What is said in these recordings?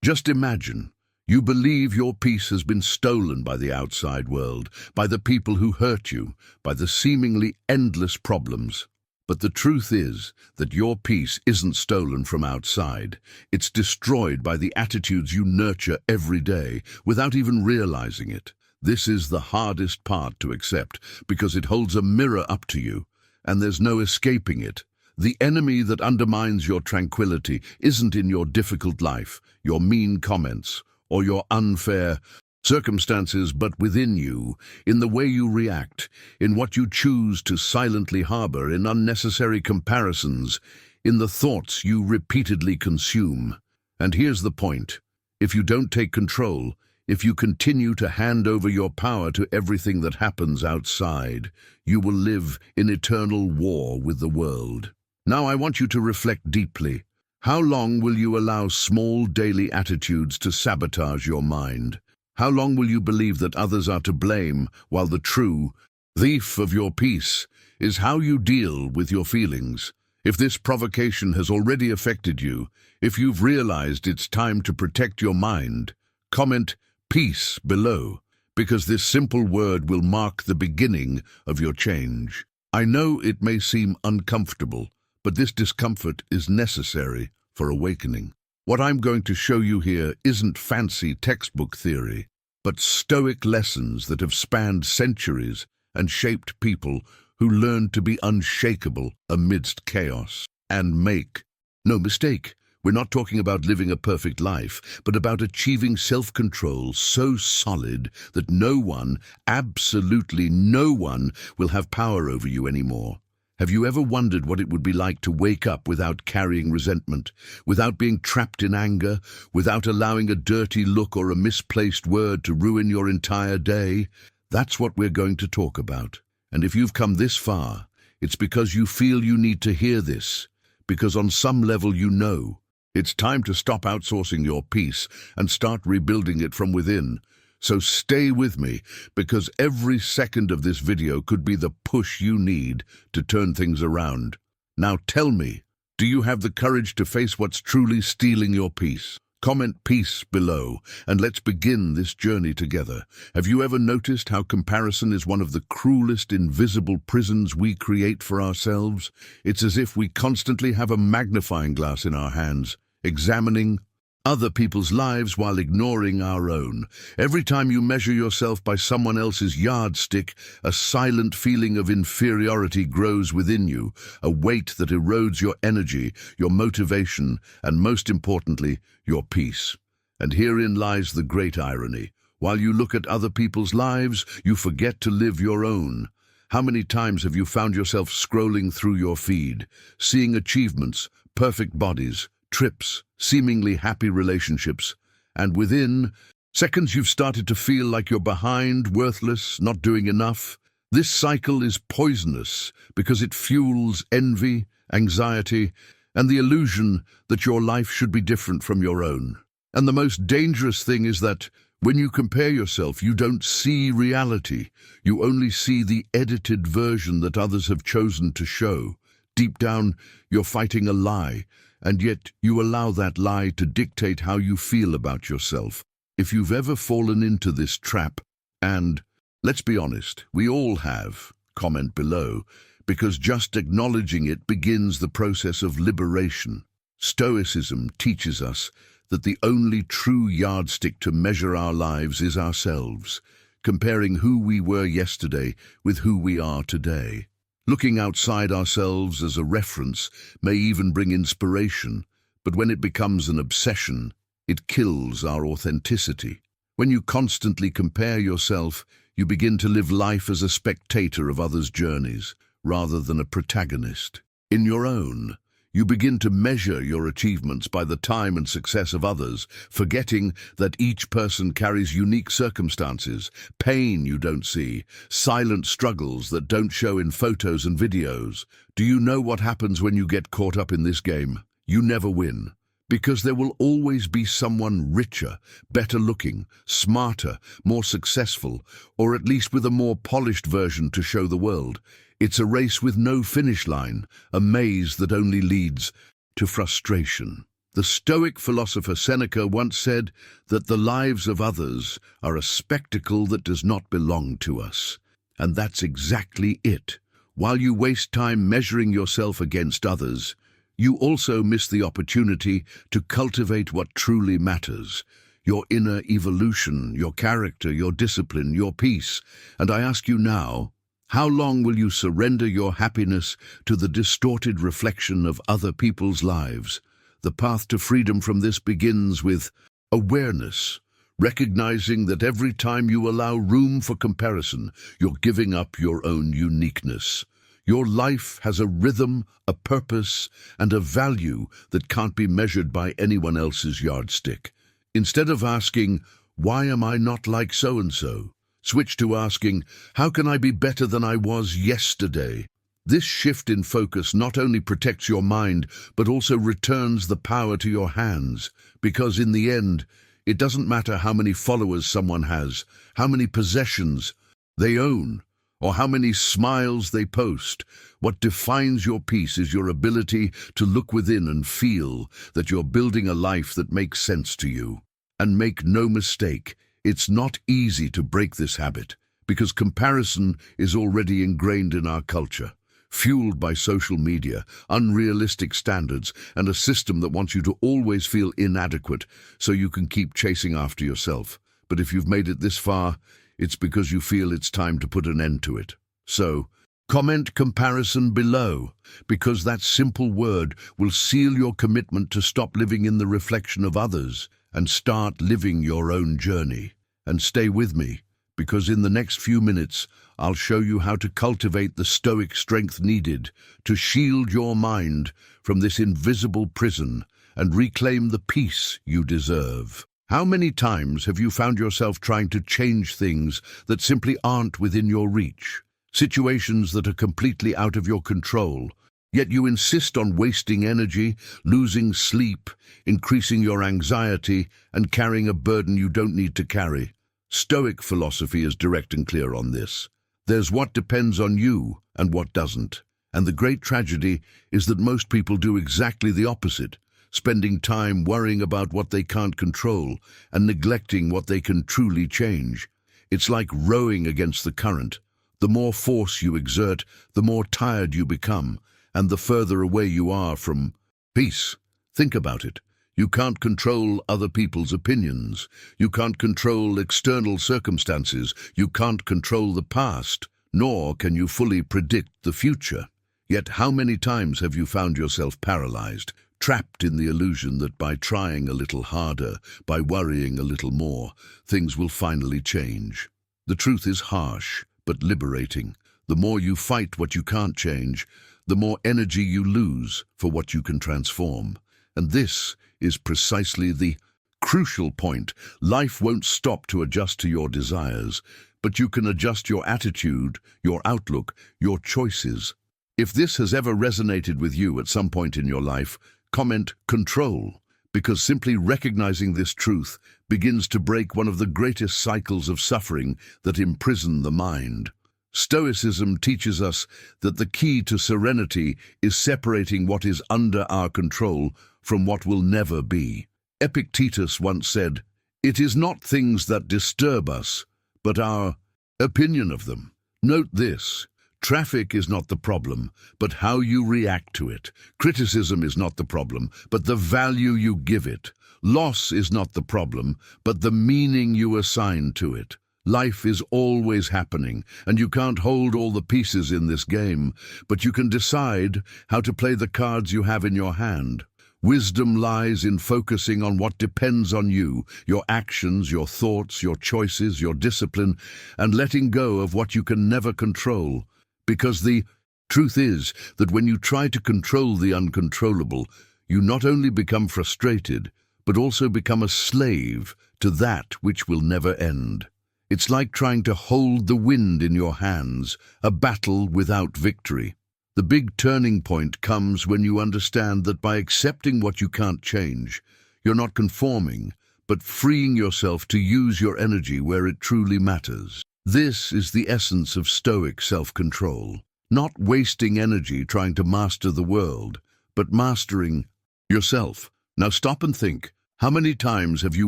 Just imagine, you believe your peace has been stolen by the outside world, by the people who hurt you, by the seemingly endless problems. But the truth is that your peace isn't stolen from outside. It's destroyed by the attitudes you nurture every day without even realizing it. This is the hardest part to accept because it holds a mirror up to you, and there's no escaping it. The enemy that undermines your tranquility isn't in your difficult life, your mean comments, or your unfair circumstances, but within you, in the way you react, in what you choose to silently harbor, in unnecessary comparisons, in the thoughts you repeatedly consume. And here's the point. If you don't take control, if you continue to hand over your power to everything that happens outside, you will live in eternal war with the world. Now I want you to reflect deeply. How long will you allow small daily attitudes to sabotage your mind? How long will you believe that others are to blame while the true thief of your peace is how you deal with your feelings? If this provocation has already affected you, if you've realized it's time to protect your mind, comment peace below, because this simple word will mark the beginning of your change. I know it may seem uncomfortable, but this discomfort is necessary for awakening. What I'm going to show you here isn't fancy textbook theory, but Stoic lessons that have spanned centuries and shaped people who learned to be unshakable amidst chaos. And make no mistake, we're not talking about living a perfect life, but about achieving self-control so solid that no one, absolutely no one, will have power over you anymore. Have you ever wondered what it would be like to wake up without carrying resentment, without being trapped in anger, without allowing a dirty look or a misplaced word to ruin your entire day? That's what we're going to talk about. And if you've come this far, it's because you feel you need to hear this, because on some level you know it's time to stop outsourcing your peace and start rebuilding it from within. So stay with me, because every second of this video could be the push you need to turn things around. Now tell me, do you have the courage to face what's truly stealing your peace? Comment peace below, and let's begin this journey together. Have you ever noticed how comparison is one of the cruelest invisible prisons we create for ourselves? It's as if we constantly have a magnifying glass in our hands, examining other people's lives while ignoring our own. Every time you measure yourself by someone else's yardstick, a silent feeling of inferiority grows within you, a weight that erodes your energy, your motivation, and most importantly, your peace. And herein lies the great irony. While you look at other people's lives, you forget to live your own. How many times have you found yourself scrolling through your feed, seeing achievements, perfect bodies, trips, seemingly happy relationships, and within seconds you've started to feel like you're behind, worthless, not doing enough? This cycle is poisonous because it fuels envy, anxiety, and the illusion that your life should be different from your own. And the most dangerous thing is that when you compare yourself, you don't see reality. You only see the edited version that others have chosen to show. Deep down, you're fighting a lie, and yet you allow that lie to dictate how you feel about yourself. If you've ever fallen into this trap, and let's be honest, we all have, comment below, because just acknowledging it begins the process of liberation. Stoicism teaches us that the only true yardstick to measure our lives is ourselves, comparing who we were yesterday with who we are today. Looking outside ourselves as a reference may even bring inspiration, but when it becomes an obsession, it kills our authenticity. When you constantly compare yourself, you begin to live life as a spectator of others' journeys, rather than a protagonist. In your own, you begin to measure your achievements by the time and success of others, forgetting that each person carries unique circumstances, pain you don't see, silent struggles that don't show in photos and videos. Do you know what happens when you get caught up in this game? You never win. Because there will always be someone richer, better looking, smarter, more successful, or at least with a more polished version to show the world. It's a race with no finish line, a maze that only leads to frustration. The Stoic philosopher Seneca once said that the lives of others are a spectacle that does not belong to us. And that's exactly it. While you waste time measuring yourself against others, you also miss the opportunity to cultivate what truly matters: your inner evolution, your character, your discipline, your peace. And I ask you now, how long will you surrender your happiness to the distorted reflection of other people's lives? The path to freedom from this begins with awareness, recognizing that every time you allow room for comparison, you're giving up your own uniqueness. Your life has a rhythm, a purpose, and a value that can't be measured by anyone else's yardstick. Instead of asking, "Why am I not like so-and-so?" switch to asking, "How can I be better than I was yesterday?" This shift in focus not only protects your mind, but also returns the power to your hands. Because in the end, it doesn't matter how many followers someone has, how many possessions they own, or how many smiles they post. What defines your peace is your ability to look within and feel that you're building a life that makes sense to you. And make no mistake, it's not easy to break this habit, because comparison is already ingrained in our culture, fueled by social media, unrealistic standards, and a system that wants you to always feel inadequate so you can keep chasing after yourself. But if you've made it this far, it's because you feel it's time to put an end to it. So, comment comparison below, because that simple word will seal your commitment to stop living in the reflection of others and start living your own journey. And stay with me, because in the next few minutes, I'll show you how to cultivate the stoic strength needed to shield your mind from this invisible prison and reclaim the peace you deserve. How many times have you found yourself trying to change things that simply aren't within your reach? Situations that are completely out of your control, yet you insist on wasting energy, losing sleep, increasing your anxiety, and carrying a burden you don't need to carry. Stoic philosophy is direct and clear on this. There's what depends on you and what doesn't. And the great tragedy is that most people do exactly the opposite, spending time worrying about what they can't control and neglecting what they can truly change. It's like rowing against the current. The more force you exert, the more tired you become, and the further away you are from peace. Think about it. You can't control other people's opinions. You can't control external circumstances. You can't control the past, nor can you fully predict the future. Yet how many times have you found yourself paralyzed, trapped in the illusion that by trying a little harder, by worrying a little more, things will finally change? The truth is harsh, but liberating. The more you fight what you can't change, the more energy you lose for what you can transform. And this is precisely the crucial point. Life won't stop to adjust to your desires, but you can adjust your attitude, your outlook, your choices. If this has ever resonated with you at some point in your life, comment control, because simply recognizing this truth begins to break one of the greatest cycles of suffering that imprison the mind. Stoicism teaches us that the key to serenity is separating what is under our control from what will never be. Epictetus once said, "It is not things that disturb us, but our opinion of them." Note this: traffic is not the problem, but how you react to it. Criticism is not the problem, but the value you give it. Loss is not the problem, but the meaning you assign to it. Life is always happening, and you can't hold all the pieces in this game, but you can decide how to play the cards you have in your hand. Wisdom lies in focusing on what depends on you, your actions, your thoughts, your choices, your discipline, and letting go of what you can never control. Because the truth is that when you try to control the uncontrollable, you not only become frustrated, but also become a slave to that which will never end. It's like trying to hold the wind in your hands, a battle without victory. The big turning point comes when you understand that by accepting what you can't change, you're not conforming, but freeing yourself to use your energy where it truly matters. This is the essence of Stoic self-control. Not wasting energy trying to master the world, but mastering yourself. Now stop and think. How many times have you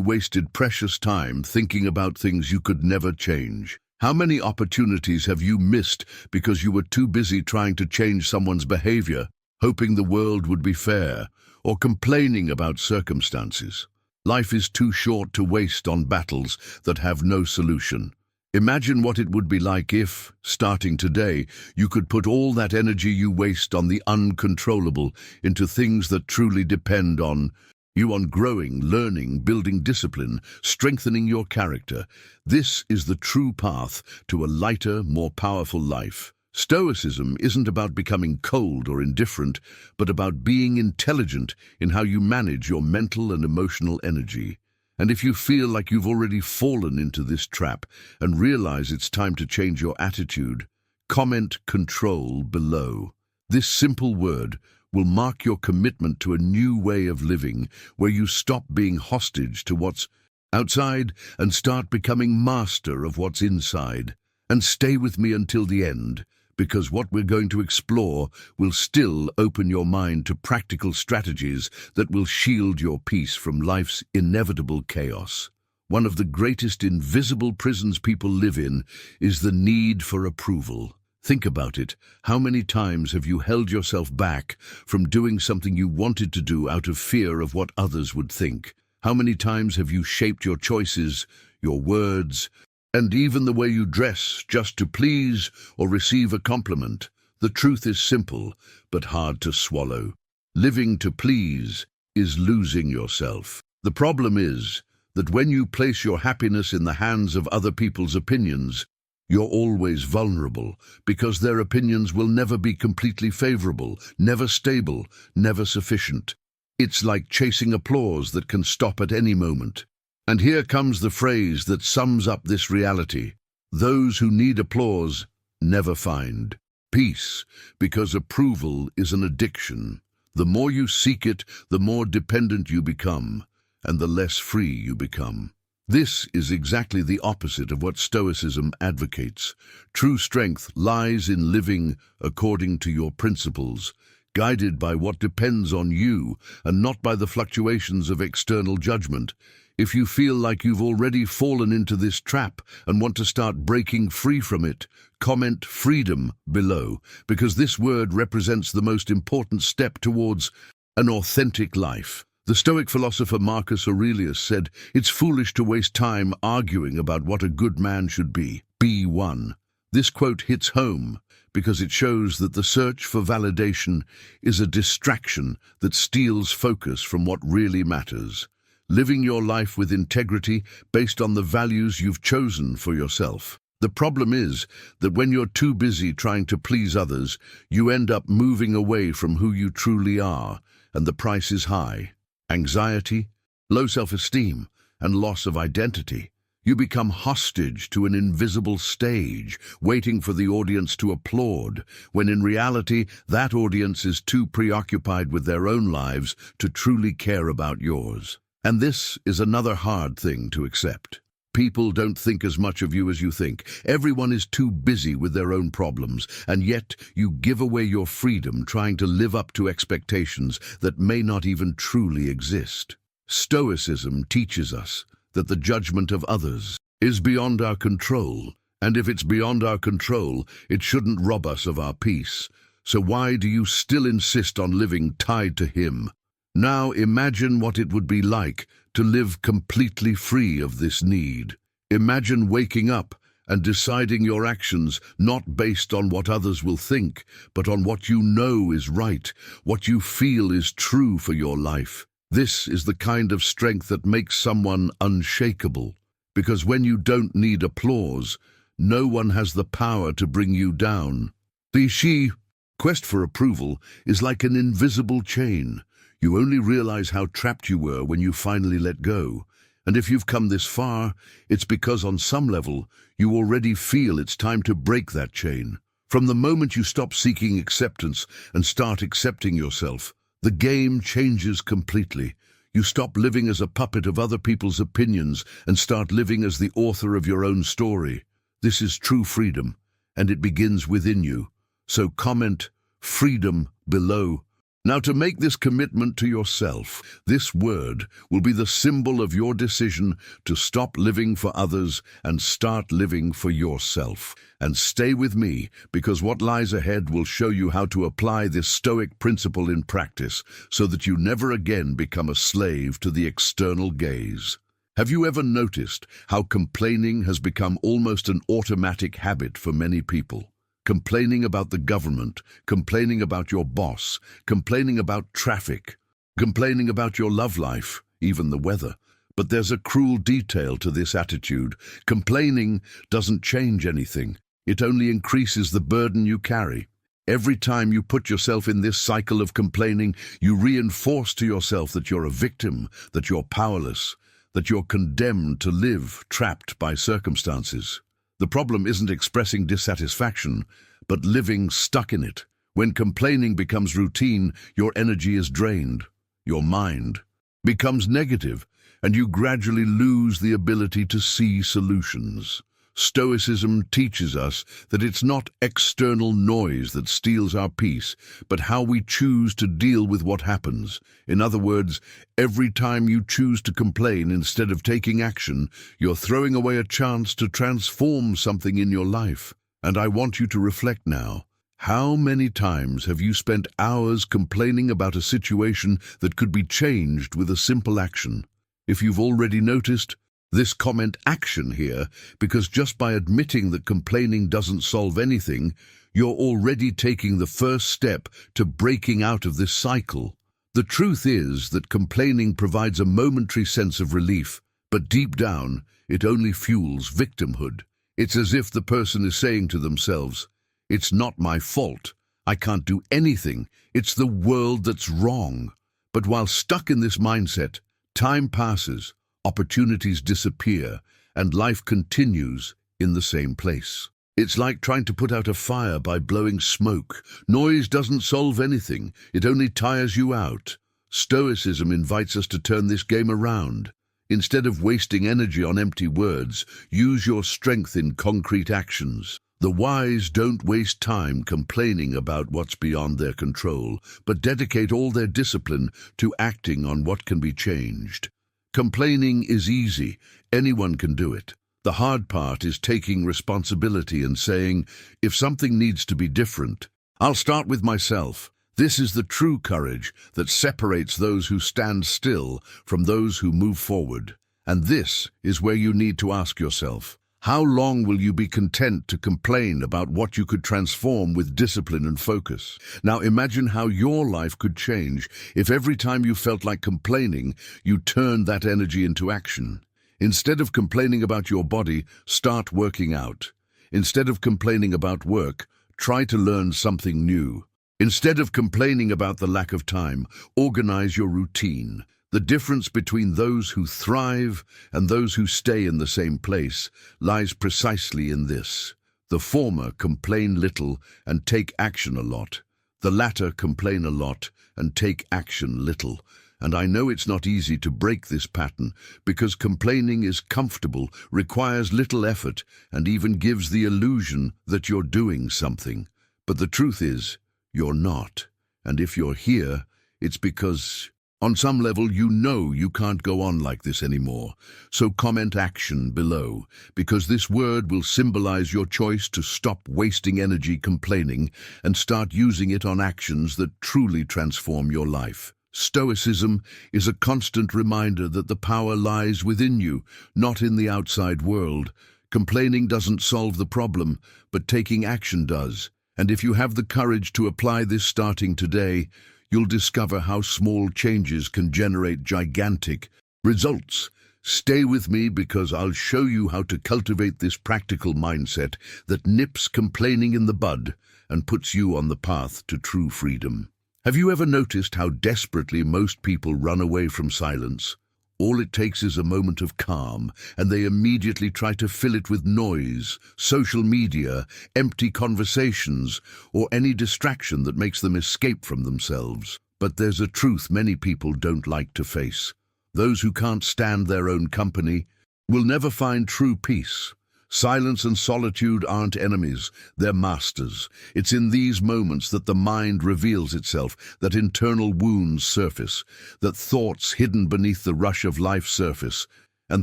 wasted precious time thinking about things you could never change? How many opportunities have you missed because you were too busy trying to change someone's behavior, hoping the world would be fair, or complaining about circumstances? Life is too short to waste on battles that have no solution. Imagine what it would be like if, starting today, you could put all that energy you waste on the uncontrollable into things that truly depend on you, on growing, learning, building discipline, strengthening your character. This is the true path to a lighter, more powerful life. Stoicism isn't about becoming cold or indifferent, but about being intelligent in how you manage your mental and emotional energy. And if you feel like you've already fallen into this trap and realize it's time to change your attitude, comment control below. This simple word will mark your commitment to a new way of living where you stop being hostage to what's outside and start becoming master of what's inside. And stay with me until the end, because what we're going to explore will still open your mind to practical strategies that will shield your peace from life's inevitable chaos. One of the greatest invisible prisons people live in is the need for approval. Think about it. How many times have you held yourself back from doing something you wanted to do out of fear of what others would think? How many times have you shaped your choices, your words, and even the way you dress just to please or receive a compliment? The truth is simple, but hard to swallow. Living to please is losing yourself. The problem is that when you place your happiness in the hands of other people's opinions, you're always vulnerable, because their opinions will never be completely favorable, never stable, never sufficient. It's like chasing applause that can stop at any moment. And here comes the phrase that sums up this reality. Those who need applause never find peace, because approval is an addiction. The more you seek it, the more dependent you become, and the less free you become. This is exactly the opposite of what Stoicism advocates. True strength lies in living according to your principles, guided by what depends on you and not by the fluctuations of external judgment. If you feel like you've already fallen into this trap and want to start breaking free from it, comment freedom below, because this word represents the most important step towards an authentic life. The Stoic philosopher Marcus Aurelius said, "It's foolish to waste time arguing about what a good man should be. Be one." This quote hits home because it shows that the search for validation is a distraction that steals focus from what really matters. Living your life with integrity based on the values you've chosen for yourself. The problem is that when you're too busy trying to please others, you end up moving away from who you truly are, and the price is high. Anxiety, low self-esteem, and loss of identity. You become hostage to an invisible stage, waiting for the audience to applaud, when in reality that audience is too preoccupied with their own lives to truly care about yours. And this is another hard thing to accept. People don't think as much of you as you think. Everyone is too busy with their own problems, and yet you give away your freedom trying to live up to expectations that may not even truly exist. Stoicism teaches us that the judgment of others is beyond our control, and if it's beyond our control, it shouldn't rob us of our peace. So why do you still insist on living tied to him? Now imagine what it would be like to live completely free of this need. Imagine waking up and deciding your actions not based on what others will think, but on what you know is right, what you feel is true for your life. This is the kind of strength that makes someone unshakable, because when you don't need applause, no one has the power to bring you down. The quest for approval is like an invisible chain. You only realize how trapped you were when you finally let go. And if you've come this far, it's because on some level, you already feel it's time to break that chain. From the moment you stop seeking acceptance and start accepting yourself, the game changes completely. You stop living as a puppet of other people's opinions and start living as the author of your own story. This is true freedom, and it begins within you. So comment freedom below. Now, to make this commitment to yourself, this word will be the symbol of your decision to stop living for others and start living for yourself. And stay with me, because what lies ahead will show you how to apply this Stoic principle in practice so that you never again become a slave to the external gaze. Have you ever noticed how complaining has become almost an automatic habit for many people? Complaining about the government, complaining about your boss, complaining about traffic, complaining about your love life, even the weather. But there's a cruel detail to this attitude. Complaining doesn't change anything. It only increases the burden you carry. Every time you put yourself in this cycle of complaining, you reinforce to yourself that you're a victim, that you're powerless, that you're condemned to live trapped by circumstances. The problem isn't expressing dissatisfaction, but living stuck in it. When complaining becomes routine, your energy is drained. Your mind becomes negative, and you gradually lose the ability to see solutions. Stoicism teaches us that it's not external noise that steals our peace, but how we choose to deal with what happens. In other words, every time you choose to complain instead of taking action, you're throwing away a chance to transform something in your life. And I want you to reflect now. How many times have you spent hours complaining about a situation that could be changed with a simple action? If you've already noticed, this comment action here, because just by admitting that complaining doesn't solve anything, you're already taking the first step to breaking out of this cycle. The truth is that complaining provides a momentary sense of relief, but deep down, it only fuels victimhood. It's as if the person is saying to themselves, "It's not my fault. I can't do anything. It's the world that's wrong." But while stuck in this mindset, time passes, opportunities disappear, and life continues in the same place. It's like trying to put out a fire by blowing smoke. Noise doesn't solve anything. It only tires you out. Stoicism invites us to turn this game around. Instead of wasting energy on empty words, use your strength in concrete actions. The wise don't waste time complaining about what's beyond their control, but dedicate all their discipline to acting on what can be changed. Complaining is easy. Anyone can do it. The hard part is taking responsibility and saying, if something needs to be different, I'll start with myself. This is the true courage that separates those who stand still from those who move forward. And this is where you need to ask yourself, how long will you be content to complain about what you could transform with discipline and focus? Now imagine how your life could change if every time you felt like complaining, you turned that energy into action. Instead of complaining about your body, start working out. Instead of complaining about work, try to learn something new. Instead of complaining about the lack of time, organize your routine. The difference between those who thrive and those who stay in the same place lies precisely in this. The former complain little and take action a lot. The latter complain a lot and take action little. And I know it's not easy to break this pattern because complaining is comfortable, requires little effort, and even gives the illusion that you're doing something. But the truth is, you're not. And if you're here, it's because on some level, you know you can't go on like this anymore. So comment action below, because this word will symbolize your choice to stop wasting energy complaining and start using it on actions that truly transform your life. Stoicism is a constant reminder that the power lies within you, not in the outside world. Complaining doesn't solve the problem, but taking action does. And if you have the courage to apply this starting today, you'll discover how small changes can generate gigantic results. Stay with me because I'll show you how to cultivate this practical mindset that nips complaining in the bud and puts you on the path to true freedom. Have you ever noticed how desperately most people run away from silence? All it takes is a moment of calm, and they immediately try to fill it with noise, social media, empty conversations, or any distraction that makes them escape from themselves. But there's a truth many people don't like to face. Those who can't stand their own company will never find true peace. Silence and solitude aren't enemies, they're masters. It's in these moments that the mind reveals itself, that internal wounds surface, that thoughts hidden beneath the rush of life surface. And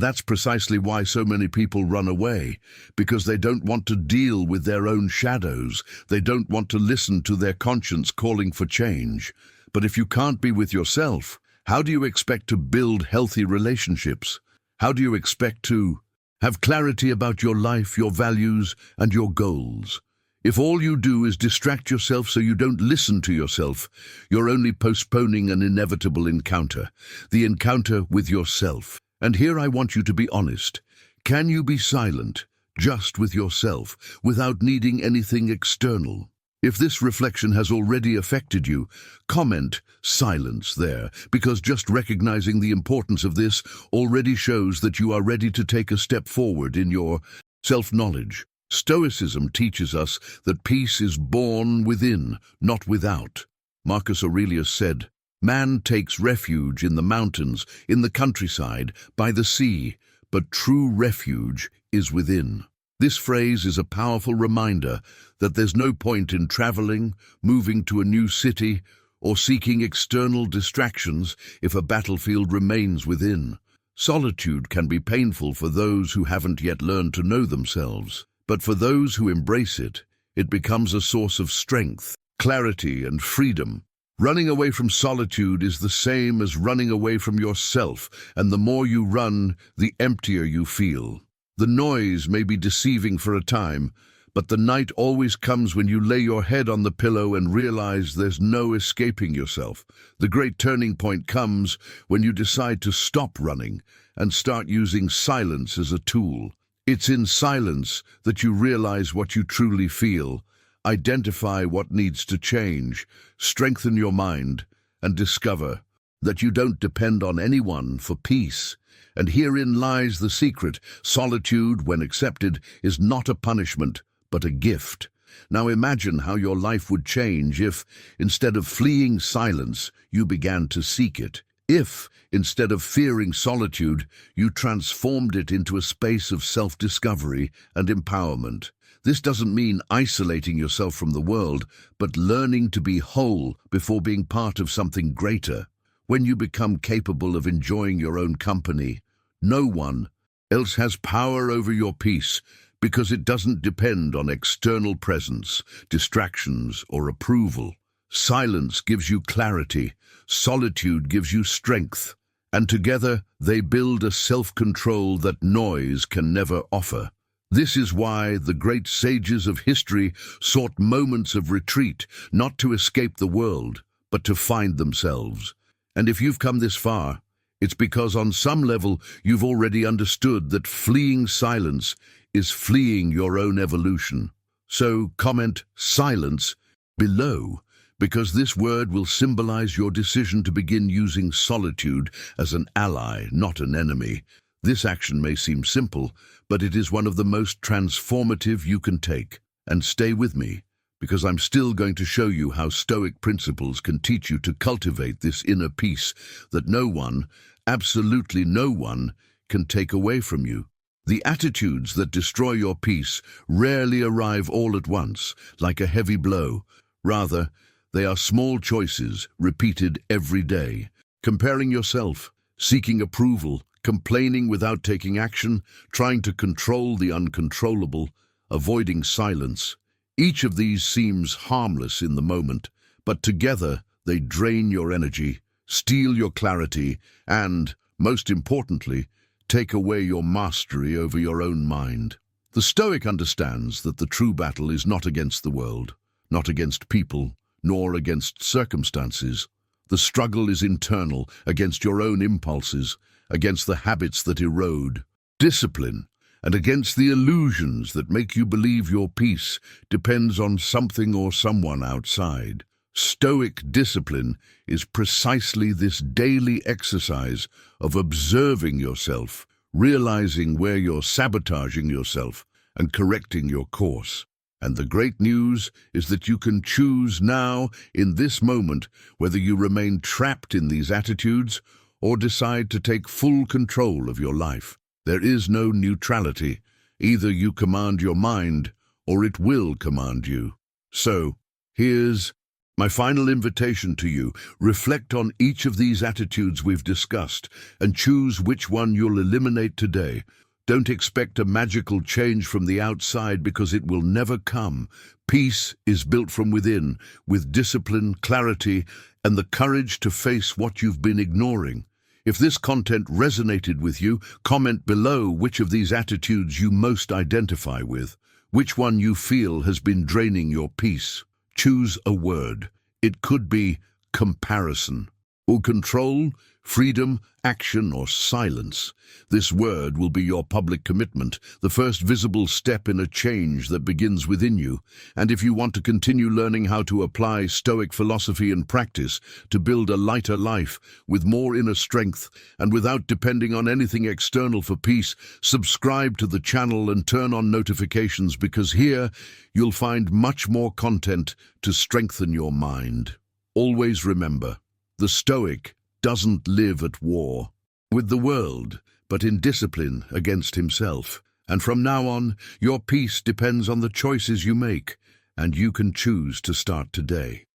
that's precisely why so many people run away, because they don't want to deal with their own shadows. They don't want to listen to their conscience calling for change. But if you can't be with yourself, how do you expect to build healthy relationships? How do you expect to have clarity about your life, your values, and your goals? If all you do is distract yourself so you don't listen to yourself, you're only postponing an inevitable encounter, the encounter with yourself. And here I want you to be honest. Can you be silent, just with yourself, without needing anything external? If this reflection has already affected you, comment silence there, because just recognizing the importance of this already shows that you are ready to take a step forward in your self-knowledge. Stoicism teaches us that peace is born within, not without. Marcus Aurelius said, "Man takes refuge in the mountains, in the countryside, by the sea, but true refuge is within." This phrase is a powerful reminder that there's no point in traveling, moving to a new city, or seeking external distractions if a battlefield remains within. Solitude can be painful for those who haven't yet learned to know themselves, but for those who embrace it, it becomes a source of strength, clarity, and freedom. Running away from solitude is the same as running away from yourself, and the more you run, the emptier you feel. The noise may be deceiving for a time, but the night always comes when you lay your head on the pillow and realize there's no escaping yourself. The great turning point comes when you decide to stop running and start using silence as a tool. It's in silence that you realize what you truly feel, identify what needs to change, strengthen your mind, and discover that you don't depend on anyone for peace. And herein lies the secret. Solitude, when accepted, is not a punishment, but a gift. Now imagine how your life would change if, instead of fleeing silence, you began to seek it. If, instead of fearing solitude, you transformed it into a space of self-discovery and empowerment. This doesn't mean isolating yourself from the world, but learning to be whole before being part of something greater. When you become capable of enjoying your own company, no one else has power over your peace, because it doesn't depend on external presence, distractions, or approval. Silence gives you clarity, solitude gives you strength, and together they build a self-control that noise can never offer. This is why the great sages of history sought moments of retreat, not to escape the world, but to find themselves. And if you've come this far, it's because on some level you've already understood that fleeing silence is fleeing your own evolution. So comment silence below, because this word will symbolize your decision to begin using solitude as an ally, not an enemy. This action may seem simple, but it is one of the most transformative you can take. And stay with me, because I'm still going to show you how Stoic principles can teach you to cultivate this inner peace that no one, absolutely no one, can take away from you. The attitudes that destroy your peace rarely arrive all at once, like a heavy blow. Rather, they are small choices repeated every day. Comparing yourself, seeking approval, complaining without taking action, trying to control the uncontrollable, avoiding silence. Each of these seems harmless in the moment, but together they drain your energy, steal your clarity, and, most importantly, take away your mastery over your own mind. The Stoic understands that the true battle is not against the world, not against people, nor against circumstances. The struggle is internal, against your own impulses, against the habits that erode discipline, and against the illusions that make you believe your peace depends on something or someone outside. Stoic discipline is precisely this daily exercise of observing yourself, realizing where you're sabotaging yourself, and correcting your course. And the great news is that you can choose now, in this moment, whether you remain trapped in these attitudes or decide to take full control of your life. There is no neutrality, Either you command your mind, or it will command you. So, here's my final invitation to you. Reflect on each of these attitudes we've discussed and choose which one you'll eliminate today. Don't expect a magical change from the outside, because it will never come. Peace is built from within, with discipline, clarity, and the courage to face what you've been ignoring. If this content resonated with you, comment below which of these attitudes you most identify with, which one you feel has been draining your peace. Choose a word. It could be comparison, or control, freedom, action, or silence. This word will be your public commitment, the first visible step in a change that begins within you. And if you want to continue learning how to apply Stoic philosophy and practice to build a lighter life with more inner strength and without depending on anything external for peace, subscribe to the channel and turn on notifications, because here you'll find much more content to strengthen your mind. Always remember, the Stoic doesn't live at war with the world, but in discipline against himself. And from now on, your peace depends on the choices you make, and you can choose to start today.